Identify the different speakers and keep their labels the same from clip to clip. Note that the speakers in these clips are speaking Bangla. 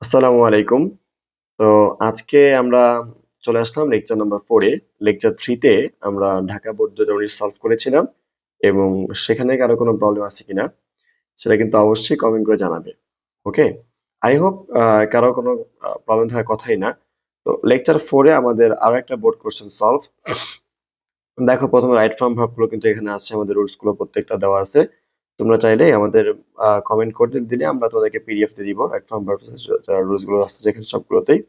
Speaker 1: আসসালামু আলাইকুম। তো আজকে আমরা চলে আসলাম লেকচার নাম্বার 4 এ। লেকচার 3 তে আমরা ঢাকা বোর্ড ২০১৯ সলভ করেছিলাম এবং সেখানে কারো কোনো প্রবলেম আছে কিনা সেটা কিন্তু অবশ্যই কমেন্ট করে জানাবে। ওকে? আই হোপ কারো কোনো প্রবলেম থাকার কথাই না। তো লেকচার 4 এ আমাদের আরো একটা বোর্ড কোয়েশ্চেন সলভ। দেখো প্রথমে রাইট ফ্রম ভার্ব গুলো কিন্তু এখানে আছে, আমাদের রুলস গুলো প্রত্যেকটা দেওয়া আছে। তোমরা চাইলে আমাদের কমেন্ট করে দিলে আমরা তোমাদেরকে পিডিএফ দিয়ে দিব রাইট ফ্রম ভার্ব রুলস গুলো আছে যেখানে সবগুলোতেই।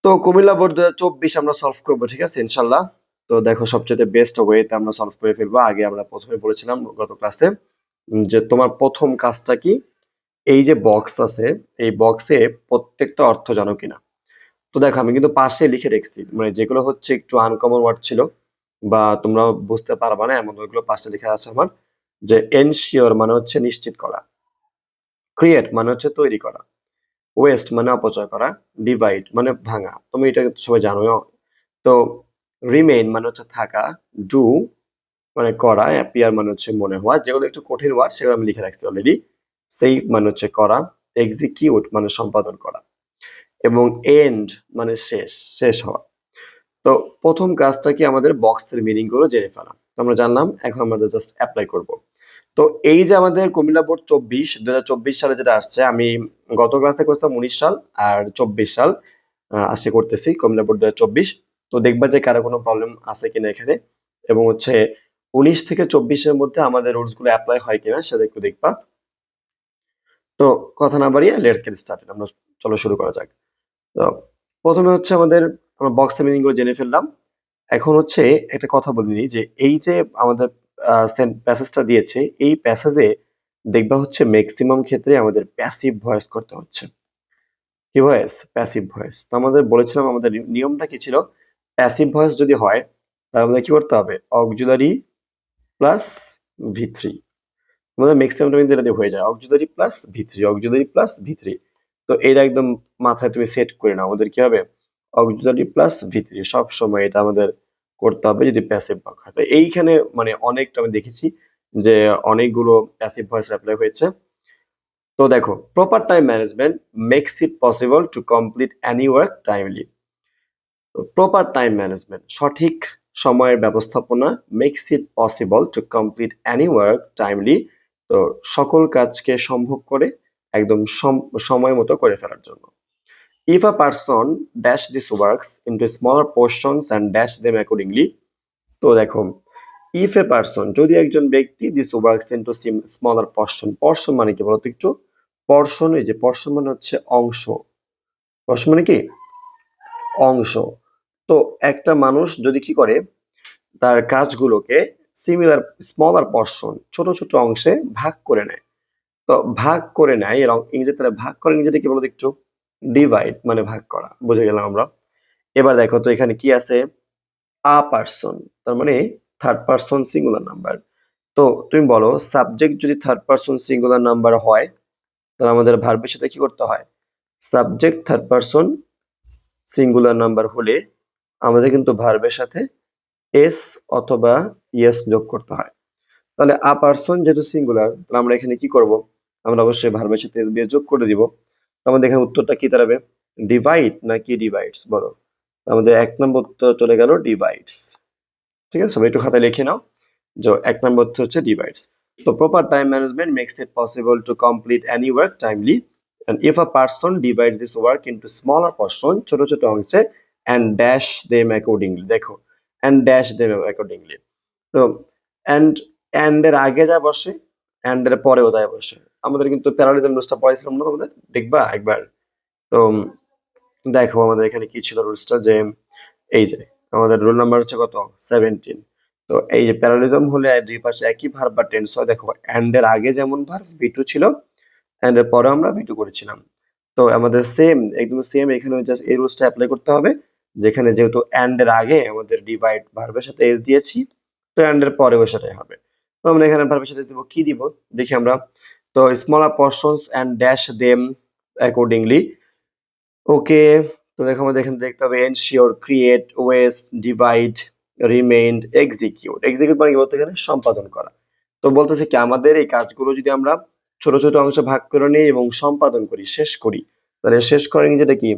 Speaker 1: তো কুমিল্লা বোর্ড ২০২৪ আমরা সলভ করবো, ঠিক আছে ইনশাল্লাহ। তো দেখো সবচেয়ে বেস্ট ওয়েতে আমরা সলভ করে ফেলবো। আগে আমরা প্রথমে বলেছিলাম গত ক্লাসে যে তোমার প্রথম কাজটা কি, এই যে বক্স আছে এই বক্সে প্রত্যেকটা অর্থ জানো কিনা। তো দেখো আমি কিন্তু পাশে লিখে রেখেছি, মানে যেগুলো হচ্ছে একটু আনকমন ওয়ার্ড ছিল বা তোমরা বুঝতে পারবা না এমন ওইগুলো পাশে লেখা আছে আমার। যে এনশিওর মানে হচ্ছে নিশ্চিত করা, ক্রিয়েট মানে হচ্ছে তৈরি করা, ওয়েস্ট মানে অপচয় করা, ডিভাইড মানে ভাঙা, তুমি এটা কিন্তু সবাই জানো। তো রিমেইন মানে হচ্ছে থাকা, ডু মানে করা, অ্যাপিয়ার মানে হচ্ছে মনে হওয়া, যেগুলো একটু কঠিন ওয়ার্ড সেগুলো আমি লিখে রাখছি অলরেডি। সেভ মানে হচ্ছে করা, এক্সিকিউট মানে সম্পাদন করা, এবং এন্ড মানে শেষ, শেষ হওয়া। তো প্রথম কাজটা কি, আমাদের বক্সের মিনিং গুলো জেনে ফেলা। তো আমরা জানলাম, এখন আমাদের জাস্ট অ্যাপ্লাই করব। তো এই যে আমাদের কুমিল্লা বোর্ড ২০২৪ সালে যেটা আসছে, আমি গত ক্লাসে করতাম ১৯ সাল আর ২৪ সাল আজকে করতেছি কুমিল্লা বোর্ড ২০২৪। তো দেখবা যে কারো কোনো প্রবলেম আছে কিনা এখানে, এবং হচ্ছে ১৯ থেকে ২৪-এর মধ্যে আমাদের রুলস গুলো অ্যাপ্লাই হয় কিনা সেটা একটু দেখবা। তো কথা না বাড়িয়ে লেটস গেট স্টার্টেড, আমরা চলো শুরু করা যাক। তো প্রথমে হচ্ছে আমাদের, আমরা বক্সের মিনিং গুলো জেনে ফেললাম। এখন হচ্ছে একটা কথা বলিনি যে এই যে আমাদের প্যাসেজটা দিয়েছে, এই প্যাসেজে দেখবা হচ্ছে ম্যাক্সিমাম ক্ষেত্রে আমাদের প্যাসিভ ভয়েস করতে হচ্ছে। কি ভয়েস? Passive voice. তো আমাদের বলেছিলাম আমাদের নিয়মটা কি ছিল, প্যাসিভ ভয়েস যদি হয় তাহলে আমাদের কি করতে হবে, অক্সিলারি প্লাস ভি3। আমাদের ম্যাক্সিমাম টাইম যেটা দিয়ে হয়ে যায় অক্সিলারি প্লাস ভি3, অক্সিলারি প্লাস ভি3। তো এটা একদম মাথায় তুমি সেট করে নাও, আমাদের কি হবে, অক্সিলারি প্লাস ভি3 সব সময় এটা আমাদের করতে হবে যদি প্যাসিভ ভাগ হয়। তো এইখানে মানে অনেকটা আমি দেখেছি যে অনেকগুলো প্যাসিভ ভয়েস অ্যাপ্লাই হয়েছে। তো দেখো, proper time management makes it possible to complete any work timely. Proper time management সঠিক সময়ের ব্যবস্থাপনা, makes it possible to complete any work timely, তো সকল কাজকে সম্ভব করে একদম সময় মতো করে ফেলার জন্য। If a person dash this works into smaller portions and dash them accordingly. তো দেখো, ইফ এ পারসন যদি একজন ব্যক্তি this works into smaller portion, portion মানে কি বলতো একটু, পোর্শন এই যে পোর্শন মানে হচ্ছে অংশ, পোর্শন মানে কি অংশ। তো একটা মানুষ যদি কি করে, তার কাজগুলোকে সিমিলার স্মলার পোর্শন ছোট ছোট অংশে ভাগ করে নেয়। তো ভাগ করে নেয়, এর ইংরেজিতে ভাগ করে নিজেটা কি বলতো একটু, ডিভাইড মানে ভাগ করা, বুঝে গেলাম আমরা। এবার দেখো তো এখানে কি আছে, আ পারসন, তার মানে থার্ড পারসন সিঙ্গুলার নাম্বার। তো তুমি বলো, সাবজেক্ট যদি থার্ড পারসন সিঙ্গুলার নাম্বার হয় তাহলে আমাদের ভার্বের সাথে কি করতে হয়, subject third person singular number হলে আমাদের কিন্তু ভার্বের সাথে এস অথবা ইয়েস যোগ করতে হয়। তাহলে আ পারসন যেহেতু সিঙ্গুলার, তাহলে আমরা এখানে কি করব, আমরা অবশ্যই ভার্বের সাথে এস দিয়ে যোগ করে দিব। তো আমাদের এখানে উত্তরটা কি দাঁড়াবে, ডিভাইড নাকি ডিভাইডস বলো। আমাদের ১ নম্বর উত্তর চলে গেল ডিভাইডস। ঠিক আছে, সবাই একটু খাতায় লিখে নাও যে ১ নম্বর উত্তর হচ্ছে ডিভাইডস। তো proper time management makes it possible to complete any work timely, and if a person divides this work into smaller portion ছোট ছোট অংশে and dash them accordingly, দেখো and dash them accordingly। তো and এর আগে যা বসে and এর পরেও তাই বসে। আমাদের কিন্তু প্যারালিজম রুলসটা পড়াইছিলাম না তোমাদের, দেখবা একবার। তো দেখো আমাদের এখানে কি ছিল রুলসটা, যে এই যে আমাদের রুল নাম্বার হচ্ছে কত, 17। তো এই যে প্যারালিজম হলে দুই পাশে একই ভার্ব বা টেন্স হয়। দেখো এন্ড এর আগে যেমন ভার্ব ভি2 ছিল, এন্ড এর পরে আমরা ভি2 করেছিলাম। তো আমাদের সেম, একদম সেম এখানে জাস্ট এই রুলসটা অ্যাপ্লাই করতে হবে, যেখানে যেহেতু এন্ড এর আগে আমাদের ডিভাইড ভার্বের সাথে এস দিয়েছি, তো এন্ড এর পরেও সেটাই হবে। তো আমরা এখানে ভার্বের সাথে দিব কি দিব, দেখি আমরা। তো smaller portions and dash them accordingly. Okay, তো দেখো আমাদের এখানে দেখতে হবে ensure, create, waste, divide, remained, execute. Execute মানে কি বলতে গেলে সম্পাদন করা। তো বলতেছে কি, আমাদের এই কাজগুলো যদি আমরা ছোট ছোট অংশে ভাগ করে নিই এবং সম্পাদন করি, শেষ করি, তাহলে শেষ করার ইংরেজিটা কি?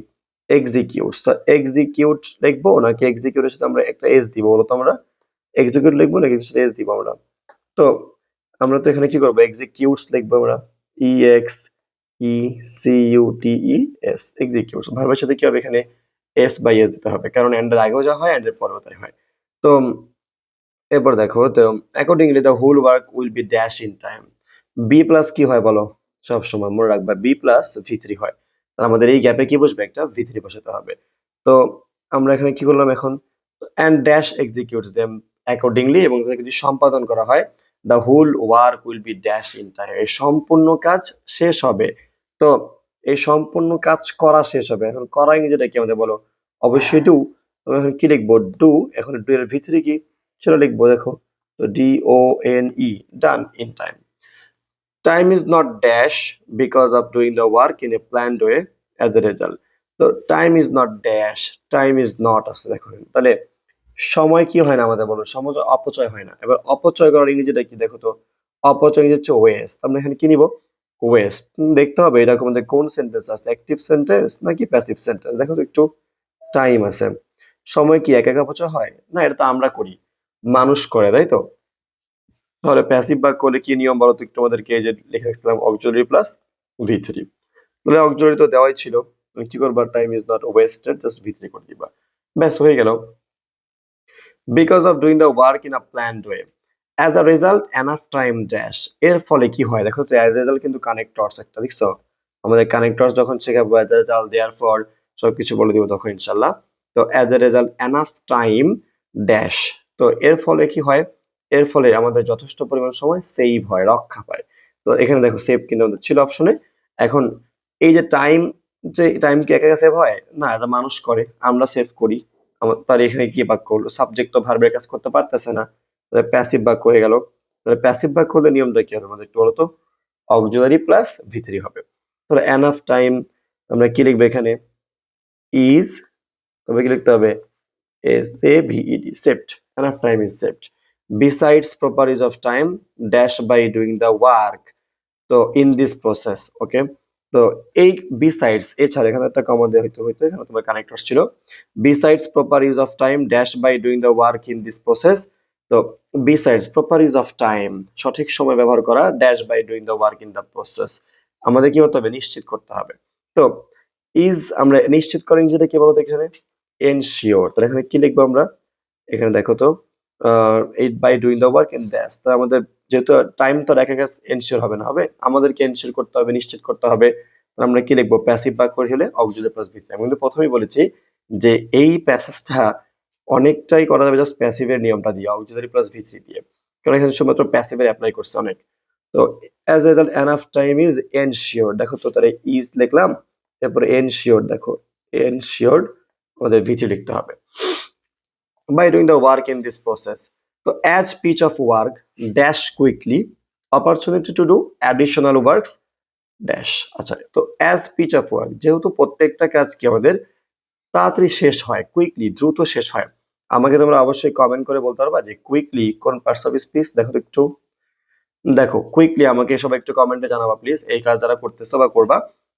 Speaker 1: এক্সিকিউটস। তো এক্সিকিউট লিখবো নাকি এক্সিকিউটের সাথে আমরা একটা এস দিব? বলো তো আমরা এক্সিকিউট লিখবো নাকি এস দিব আমরা? তো আমরা তো এখানে কি করবো? এক্সিকিউটস লিখবো আমরা, E X E C U T E S, executes. ভার্বের সাথে কি হবে? এখানে এস বাই এস দিতে হবে, কারণ এন্ডের আগেও যা হয় এন্ডের পরেও তাই হয়। তো এরপর দেখো, তো accordingly the whole work will be dash in time. B plus কি হয় বলো? সব সময় মনে রাখবা বি প্লাস ভি3 হয়। তাহলে আমাদের এই গ্যাপে কি বসবে? একটা ভি3 বসাতে হবে। তো আমরা এখানে কি করলাম এখন? And dash executes them accordingly, এবং যদি সম্পাদন করা হয়, the whole work will be dash in time, এই সম্পূর্ণ কাজ শেষ হবে। তো এই সম্পূর্ণ কাজ করা শেষ হবে। এখন করা ইংরেজিটা কি আমাদের বলো? অবশ্যই ডু। আমরা এখন কি লিখবো? ডু। এখন ডু এর ভি3 কি? সেটা লিখবো, দেখো। তো DONE, done in time. Time is not dash because of doing the work in a planned way as a result. তো time is not dash, time is not আছে, দেখো। তাহলে সময় কি হয় না আমাদের বলো? সময় অপচয় হয় না। এবার অপচয় করার ইংরেজিটা কি? দেখো তো, অপচয় ইংরেজি হচ্ছে ওয়েস্ট। আমরা এখানে কি নিব? ওয়েস্ট। দেখতে হবে এরকম মধ্যে কোন সেন্টেন্স আছে, অ্যাক্টিভ সেন্টেন্স নাকি প্যাসিভ সেন্টেন্স। দেখো তো একটু, টাইম আছে। সময় কি একা একা অপচয় হয় না? এটা তো আমরা করি, মানুষ করে, তাই তো? তাহলে প্যাসিভ বাক্য হলে কি নিয়ম বলো তো একটু আমাদেরকে? এই যে লিখে রাখছিলাম অক্সিলারি প্লাস ভি3। তাহলে অক্সিলারি তো দেওয়াই ছিল, তুমি কি করবা? Time is not wasted, just ভি3 করে দিবা, ব্যাস হয়ে গেল। Because of doing the work in a planned way as a result enough time dash. এর ফলে কি হয়? দেখো তো, অ্যাজ রেজাল্ট কিন্তু কানেক্টরস একটা, দেখছো? আমাদের কানেক্টরস যখন শেখাবো, as a result, therefore, সবকিছু বলে দিব তখন ইনশাল্লাহ। তো as a result enough time dash. তো এর ফলে কি হয়? এর ফলে আমাদের যথেষ্ট পরিমাণ সময় সেভ হয়, রক্ষা পায়। তো এখানে দেখো সেভ কিন্তু আমাদের ছিল অপশনে। এখন এই যে টাইম, যে টাইম কি একা একা সেভ হয় না? এটা মানুষ করে, আমরা সেভ করি। তার এখানে কি বাক্য হলো? সাবজেক্ট তো ভার্বের কাজ করতে পারতেছে না, প্যাসিভ বাক্য হয়ে গেল। তাহলে প্যাসিভ বাক্য হলে নিয়মটা কি হবে আমাদের একটু বলতো? অক্সিলারি প্লাস ভি3 হবে। তাহলে এনাফ টাইম আমরা কি লিখবো এখানে? ইজ, তবে কি লিখতে হবে? SAVED, saved. Enough time is saved. Besides proper use of time dash by doing the work. তো in this process, okay? তো এই besides, এছাড়া এখানে একটা কমা দেওয়া হইতো এখানে তোমার কানেক্টর ছিল। Besides proper use of time dash by doing the work in this process. তো besides proper use of time, সঠিক সময় ব্যবহার করা, dash by doing the work in the process, আমাদের কি হতে হবে? নিশ্চিত করতে হবে। তো ইজ আমরা নিশ্চিত করেন যেটা কি বলতো এখানে? এনশিওর। তাহলে এখানে কি লিখবো আমরা? এখানে দেখো তো, it by doing the work in dash. তো আমাদের যেহেতু টাইম তো একা একা এনশিওর হবে না, হবে আমাদেরকে এনশিওর করতে হবে, নিশ্চিত করতে হবে। তাহলে আমরা কি লিখবো? প্যাসিভ বাক্য হলে অক্সিলারি প্লাস ভি3। আমি কিন্তু প্রথমেই বলেছি যে এই প্যাসেজটা অনেকটাই করা যাবে জাস্ট প্যাসিভের নিয়মটা দিয়ে, অক্সিলারি প্লাস ভি3 দিয়ে, কারণ এখানে শুধুমাত্র প্যাসিভের অ্যাপ্লাই করছে অনেক। তো as a result enough time is ensure, দেখো তো, তাহলে ইজ লিখলাম, তারপরে এনশিওর, দেখো এনশিওর, আমাদের ভি3 লিখতে হবে। By doing the work in this process. So as piece of work dash quickly, opportunity to do additional works dash। আচ্ছা, তো as piece of work, যেহেতু প্রত্যেকটা কাজ কি আমাদের তাড়াতাড়ি শেষ হয়, কুইকলি, দ্রুত শেষ হয়। আমাকে তোমরা অবশ্যই কমেন্ট করে বলতে পারবা যে কুইকলি কোন পার্টস অফ স্পিচ। দেখো তো একটু, দেখো কুইকলি আমাকে সবাই একটু কমেন্টে জানাবা প্লিজ, এই কাজ যারা করতেছো বা করবা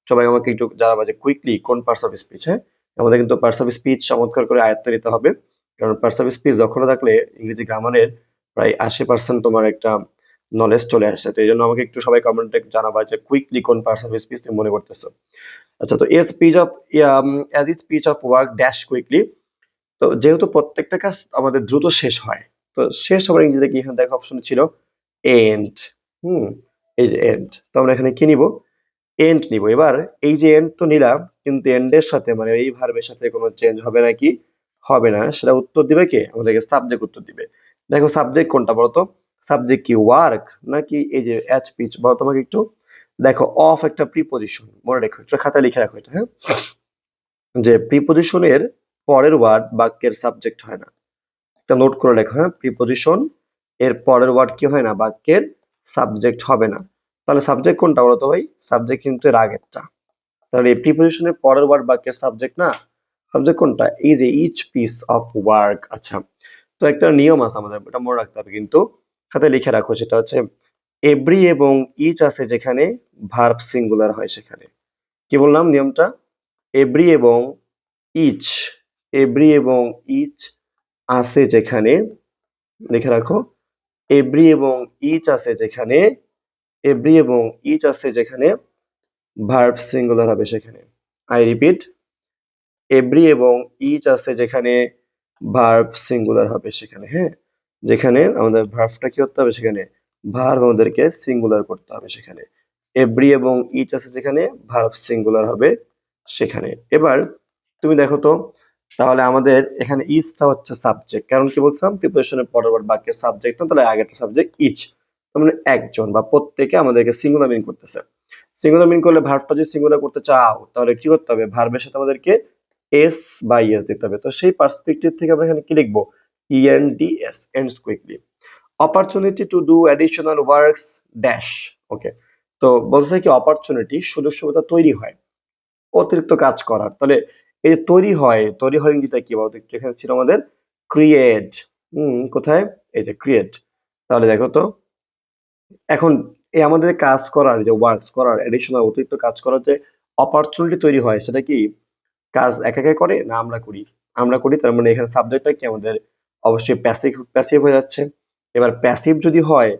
Speaker 1: সবাই আমাকে একটু জানাবা যে কুইকলি কোন পার্টস অফ স্পিচ। হ্যাঁ, আমাদের কিন্তু পার্টস অফ স্পিচ চমৎকার করে আয়ত্ত নিতে হবে, কারণ পার্টস অফ স্পিচ দক্ষতা থাকলে ইংরেজি গ্রামারের প্রায় 80% তোমার একটা নলেজ চলে আসে। তো এই জন্য আমাকে একটু সবাই কমেন্টে জানাবা যে কুইকলি কোন পার্টস অফ স্পিচ তুমি মনে করতেছো। আচ্ছা, তো a speech of, as he speech of work dash quickly. তো যেহেতু প্রত্যেকটা কাজ আমাদের দ্রুত শেষ হয়, তো শেষ হবার ইংরেজিতে কি? এখানে দেখো অপশন ছিল এন্ড। হুম, এই যে এন্ড, তো আমরা এখানে কি নিব? এন্ড নিব। এবার এই যে এন্ড তো নিলাম, কিন্তু এন্ডের সাথে মানে এই ভার্বের সাথে কোনো চেঞ্জ হবে নাকি? হবে না। সেটা উত্তর দিবে কে? আমাদেরকে সাবজেক্ট উত্তর দিবে। দেখো সাবজেক্ট কোনটা বলতো? সাবজেক্ট কি ওয়ার্ক নাকি এই যে এচ পিচ বলো তোমাকে একটু? দেখো অফ একটা প্রিপজিশন, মনে রেখো, এটা খাতায় লিখে রাখো এটা, হ্যাঁ? যে প্রিপজিশনের পরের ওয়ার্ড বাক্যের সাবজেক্ট হয় না, একটা নোট করে লেখো, হ্যাঁ? প্রিপজিশন এর পরের ওয়ার্ড কি হয় না? বাক্যের সাবজেক্ট হবে না। তাহলে সাবজেক্ট কোনটা বলতো ভাই? সাবজেক্ট কিন্তু এর আগেরটা। তাহলে এই প্রিপজিশনের পরের ওয়ার্ড বাক্যের সাবজেক্ট না, সাবজেক্ট কোনটা? এই যে ইচ পিস অফ ওয়ার্ক। আচ্ছা, তো একটা নিয়ম আছে আমাদের, এটা মনে রাখতে হবে কিন্তু, খাতায় লিখে রাখো। সেটা হচ্ছে এভরি এবং ইচ আছে যেখানে, ভার্ব সিঙ্গুলার হয় সেখানে। কি বললাম নিয়মটা? এভরি এবং ইচ, এভরি এবং ইচ আছে যেখানে, লিখে রাখো, এভরি এবং ইচ আছে যেখানে, এভরি এবং ইচ আছে যেখানে, ভার্ব সিঙ্গুলার হবে সেখানে। আই রিপিট, এভরি এবং ইচ আছে যেখানে, ভার্ব সিঙ্গুলার হবে সেখানে। হ্যাঁ, যেখানে আমাদের ভার্বটা কি করতে হবে সেখানে, ভার্ব আমাদেরকে সিঙ্গুলার করতে হবে সেখানে। এভরি এবং ইচ আছে যেখানে, ভার্ব সিঙ্গুলার হবে সেখানে। এবার তুমি দেখো তো, তাহলে আমাদের এখানে ইচটা হচ্ছে সাবজেক্ট, কারণ কি বলছিলাম প্রিপোজিশনের পরের বাক্যের সাবজেক্ট না, তাহলে আগেরটা সাবজেক্ট ইচ, তার মানে একজন বা প্রত্যেকে আমাদেরকে সিঙ্গুলার মিন করতেছে। সিঙ্গুলার মিন করলে ভার্বটা যদি সিঙ্গুলার করতে চাও তাহলে কি করতে হবে, ভার্বের সাথে আমাদেরকে এস বা ইএস দিতে হবে। তো সেই পার্সপেক্টিভ থেকে আমরা এখানে কি লিখবো, E N D S, ends quickly. Opportunity to do additional works dash. Okay, তো বলছে কি অপরচুনিটি, সুযোগ সুবিধা তৈরি হয় অতিরিক্ত কাজ করার। তাহলে এই যে তৈরি হয়, তৈরি হয় ইংরেজিটা কি বলতো, এখানে ছিল আমাদের ক্রিয়েট। কোথায়, এই যে ক্রিয়েট। তাহলে দেখো তো, এখন এই আমাদের কাজ করার যে ওয়ার্কস করার, এডিশনাল অতিরিক্ত কাজ করার যে অপরচুনিটি তৈরি হয়, সেটা কি কাজ একা একা করে না আমরা করি, আমরা করি। তার মানে এখানে সাবজেক্টটা কি আমাদের অবশ্যই প্যাসিভ, প্যাসিভ হয়ে যাচ্ছে। এবার প্যাসিভ যদি হয়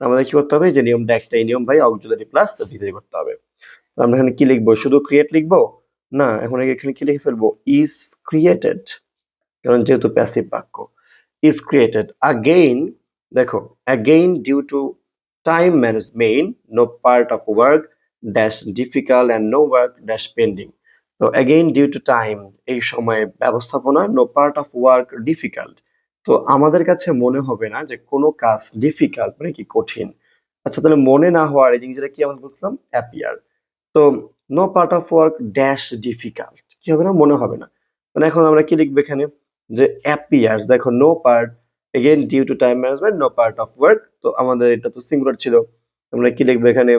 Speaker 1: আমাদের কি করতে হবে, যে নিয়মটা একটা, এই নিয়ম ভাই অক্সিলারি প্লাস ভিতরে করতে হবে। তো আমরা এখানে কি লিখবো, শুধু ক্রিয়েট লিখবো না, এখন এখানে কি লিখে ফেলবো, ইজ ক্রিয়েটেড, কারণ যেহেতু প্যাসিভ বাক্য। ইজ ক্রিয়েটেড again, দেখো again due to time management no part of work dash difficult and no work dash pending। তো again due to time, এই সময় ব্যবস্থাপনা, no part of work difficult, তো আমাদের কাছে মনে হবে না যে কোনো কাজ ডিফিকাল্ট মানে কি কঠিন। আচ্ছা, তাহলে মনে না হওয়ার এই জিনিসটা কি আমরা বলছিলাম, অ্যাপিয়ার। তো no part of work dash difficult, কি হবে না, মনে হবে না। মানে এখন আমরা কি লিখবো এখানে, যে অ্যাপিয়ার্স, দেখো no part, again due to time management no part of work, তো আমাদের এটা তো সিঙ্গুলার ছিল, আমরা কি লিখবো এখানে,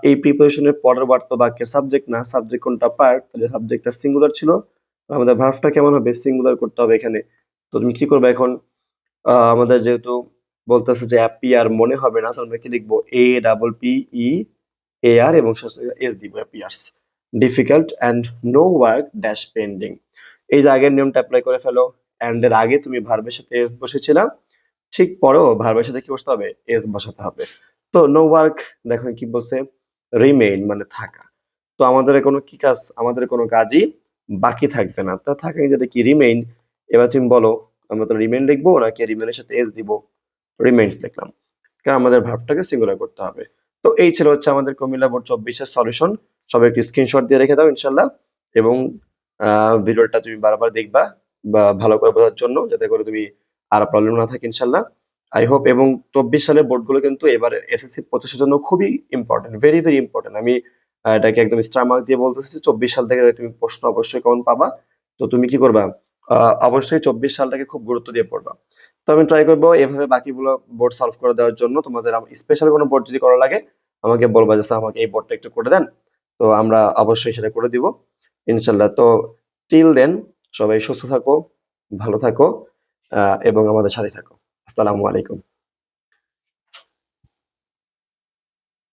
Speaker 1: এই প্রিপোজিশনের পরের বার তো বাক্যের সাবজেক্ট না, সাবজেক্ট কোনটা, পার্ট, তাহলে সাবজেক্টটা সিঙ্গুলার ছিল, আমাদের ভার্বটা কেমন হবে, সিঙ্গুলার করতে হবে এখানে। তো তুমি কি করবে এখন, আমাদের যেহেতু বলতেছে যে অ্যাপিয়ার মনে হবে না, তাহলে আমরা কি লিখবো, এ ডাবল পি ই এ আর এবং এস দিব, appears difficult and no work dash pending. এই যে আগের নিয়মটা অ্যাপ্লাই করে ফেলো, অ্যান্ড এর আগে তুমি ভার্বের সাথে এস বসেছিলাম, ঠিক পরেও ভার্বের সাথে কি বসতে হবে, এস বসাতে হবে। তো নো ওয়ার্ক, দেখো কি বলছে, রিমেইন মানে থাকা। তো আমাদের কোনো কি কাজ, আমাদের কোনো কাজই বাকি থাকবে না, তা থাকা যেটা কি, রিমেইন। এবার তুমি বলো, আমরা তো রিমেইন লিখবো নাকি রিমেইনের সাথে এস দিব, রিমেইনস লিখলাম, কারণ আমাদের ভার্বটাকে সিঙ্গুলার করতে হবে। তো এই ছিল হচ্ছে আমাদের কুমিল্লা বোর্ড 24-এর সলিউশন। সবাই একটু স্ক্রিনশট দিয়ে রেখে দাও ইনশাল্লাহ, এবং ভিডিওটা তুমি বারবার দেখবা বা ভালো করে বোঝার জন্য, যাতে করে তুমি আর প্রবলেম না থাকে ইনশাল্লাহ। I hope. এবং 24 সালের বোর্ডগুলো কিন্তু এবার এসএসসি 25-এর জন্য খুবই ইম্পর্টেন্ট, ভেরি ভেরি ইম্পর্টেন্ট। আমি এটাকে একদম স্টার মার্ক দিয়ে বলতেছি, 24 সাল থেকে তুমি প্রশ্ন অবশ্যই কমন পাবা। তো তুমি কি করবা, অবশ্যই 24 সালটাকে খুব গুরুত্ব দিয়ে পড়বা। তো আমি ট্রাই করবো এভাবে বাকিগুলো বোর্ড সলভ করে দেওয়ার জন্য। তোমাদের স্পেশাল কোনো বোর্ড যদি করা লাগে আমাকে বলবা, যে স্যার আমাকে এই বোর্ডটা একটু করে দেন, তো আমরা অবশ্যই সেটা করে দিব ইনশাল্লাহ। তো টিল দেন, সবাই সুস্থ থাকো, ভালো থাকো, এবং আমাদের সাথে থাকো। আসসালামু আলাইকুম।